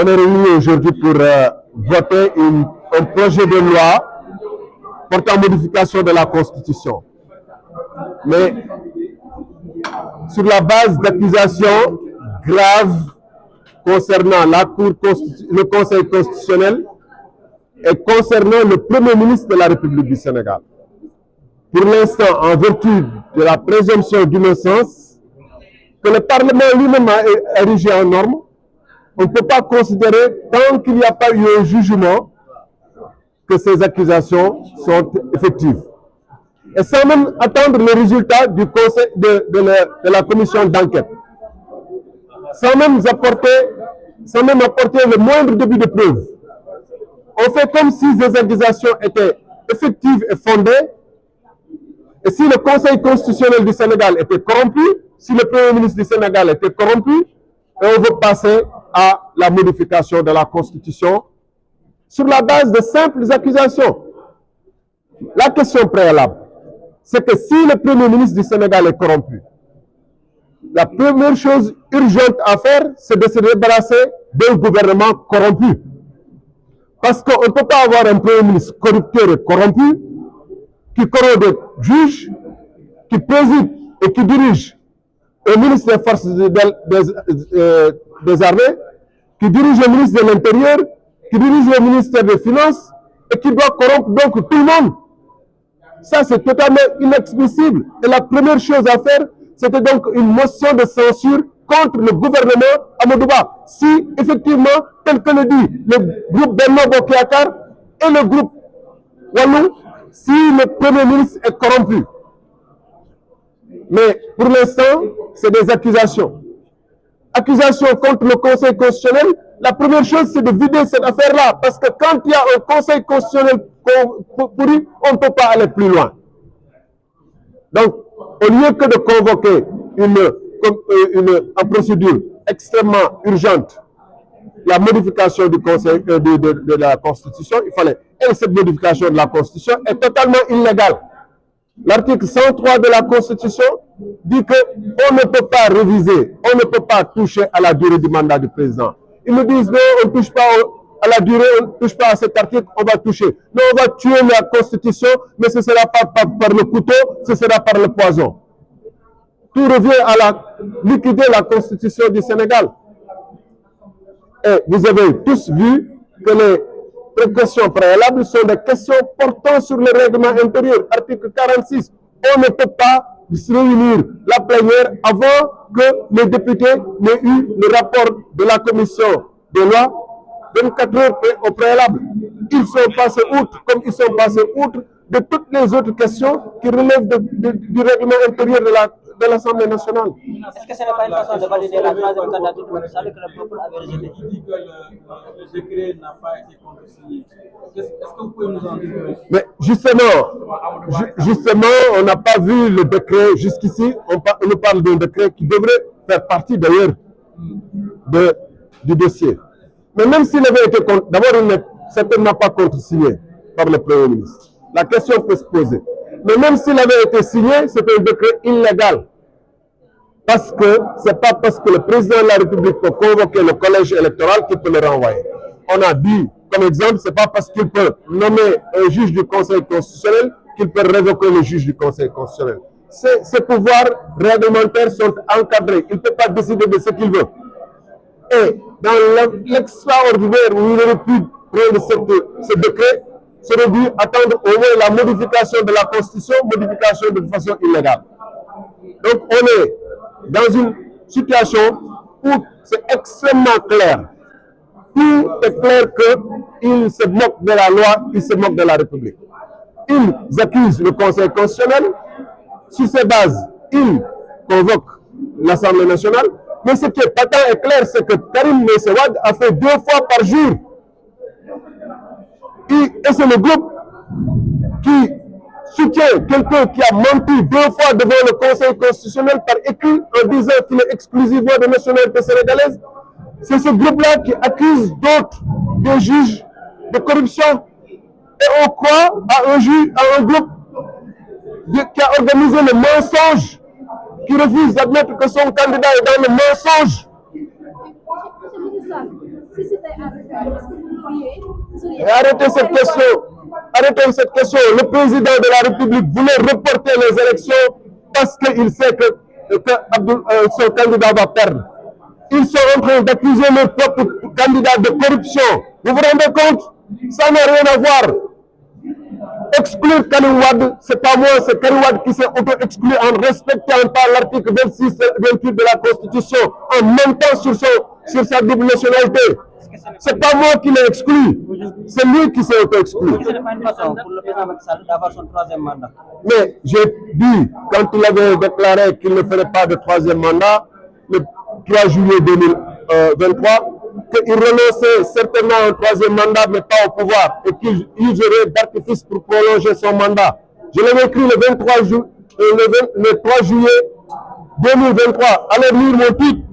On est réunis aujourd'hui pour voter un projet de loi portant modification de la Constitution. Mais sur la base d'accusations graves concernant le Conseil constitutionnel et concernant le Premier ministre de la République du Sénégal. Pour l'instant, en vertu de la présomption d'innocence que le Parlement lui-même a érigée en norme, on ne peut pas considérer, tant qu'il n'y a pas eu un jugement, que ces accusations sont effectives. Et sans même attendre le résultat du conseil de la commission d'enquête, sans même apporter le moindre début de preuve. On fait comme si ces accusations étaient effectives et fondées, et si le Conseil constitutionnel du Sénégal était corrompu, si le Premier ministre du Sénégal était corrompu, et on veut passer à la modification de la Constitution sur la base de simples accusations. La question préalable, c'est que si le Premier ministre du Sénégal est corrompu, la première chose urgente à faire, c'est de se débarrasser d'un gouvernement corrompu. Parce qu'on ne peut pas avoir un Premier ministre corrupteur et corrompu, qui corrompt des juges, qui préside et qui dirige le ministre des Forces des Armées, qui dirige le ministre de l'Intérieur, qui dirige le ministère des Finances et qui doit corrompre donc tout le monde. Ça, c'est totalement inadmissible. Et la première chose à faire, c'était donc une motion de censure contre le gouvernement Amadouba. Si, effectivement, tel que le dit le groupe Benno Bokk Yakaar et le groupe Wallu, si le Premier ministre est corrompu. Mais pour l'instant, c'est des accusations. Accusations contre le Conseil constitutionnel, la première chose, c'est de vider cette affaire-là. Parce que quand il y a un Conseil constitutionnel pourri, on ne peut pas aller plus loin. Donc, au lieu que de convoquer en procédure extrêmement urgente la modification du Conseil de la Constitution, il fallait. Et cette modification de la Constitution est totalement illégale. L'article 103 de la Constitution dit qu'on ne peut pas réviser, on ne peut pas toucher à la durée du mandat du président. Ils nous disent non, on ne touche pas à la durée, on ne touche pas à cet article, on va toucher. Non, on va tuer la Constitution, mais ce ne sera pas par le couteau, ce sera par le poison. Tout revient à liquider la Constitution du Sénégal. Et vous avez tous vu que les précautions préalables sont des questions portant sur le règlement intérieur, article 46. On ne peut pas se réunir la plénière avant que les députés n'aient eu le rapport de la commission des lois 24 heures au préalable. Ils sont passés outre, comme ils sont passés outre de toutes les autres questions qui relèvent du règlement intérieur de l'Assemblée nationale. Est-ce que ce n'est pas une façon de valider la troisième candidature de Macky Sall que le peuple avait rejeté? Il dit que le décret n'a pas été contresigné. Est-ce que vous pouvez nous en dire plus? Mais justement, on n'a pas vu le décret jusqu'ici. On nous parle d'un décret qui devrait faire partie d'ailleurs du dossier. Mais même s'il avait été d'abord, il n'est certainement pas contresigné par le Premier ministre. La question peut se poser. Mais même s'il avait été signé, c'est un décret illégal. Parce que ce n'est pas parce que le président de la République peut convoquer le collège électoral qu'il peut le renvoyer. On a dit, comme exemple, ce n'est pas parce qu'il peut nommer un juge du Conseil constitutionnel qu'il peut révoquer le juge du Conseil constitutionnel. Ces pouvoirs réglementaires sont encadrés. Il ne peut pas décider de ce qu'il veut. Et dans l'extraordinaire où il aurait pu prendre ce décret, serait dû attendre au moins la modification de la Constitution, modification de façon illégale. Donc on est dans une situation où c'est extrêmement clair. Tout est clair qu'ils se moquent de la loi, ils se moquent de la République. Ils accusent le Conseil constitutionnel. Sur ces bases, ils convoquent l'Assemblée nationale. Mais ce qui est patent et clair, c'est que Karim Meïssa Wade a fait 2 fois par jour. Et c'est le groupe qui soutient quelqu'un qui a menti 2 fois devant le Conseil constitutionnel par écrit en disant qu'il est exclusivement de nationalité sénégalaise. C'est ce groupe-là qui accuse d'autres, des juges de corruption. Et on croit à un groupe qui a organisé le mensonge, qui refuse d'admettre que son candidat est dans le mensonge. C'est si c'était à refaire, est-ce que vous pourriez... Arrêtez cette question. Le président de la République voulait reporter les élections parce qu'il sait que son candidat va perdre. Ils sont en train d'accuser leur propre candidat de corruption. Vous vous rendez compte? Ça n'a rien à voir. Exclure Karim Wade, c'est pas moi, c'est Karim Wade qui s'est auto-exclu en respectant pas l'article 26 28 de la Constitution, en mentant sur sa double nationalité. C'est pas moi qui l'ai exclu, c'est lui qui s'est auto-exclu. Ce n'est pas une façon pour le président Macky Sall d'avoir son troisième mandat. Mais j'ai dit, quand il avait déclaré qu'il ne ferait pas de troisième mandat, le 3 juillet 2023, qu'il renonçait certainement à un troisième mandat, mais pas au pouvoir, et qu'il userait d'artifice pour prolonger son mandat. Je l'avais écrit le 3 juillet 2023. Allez lire mon tweet.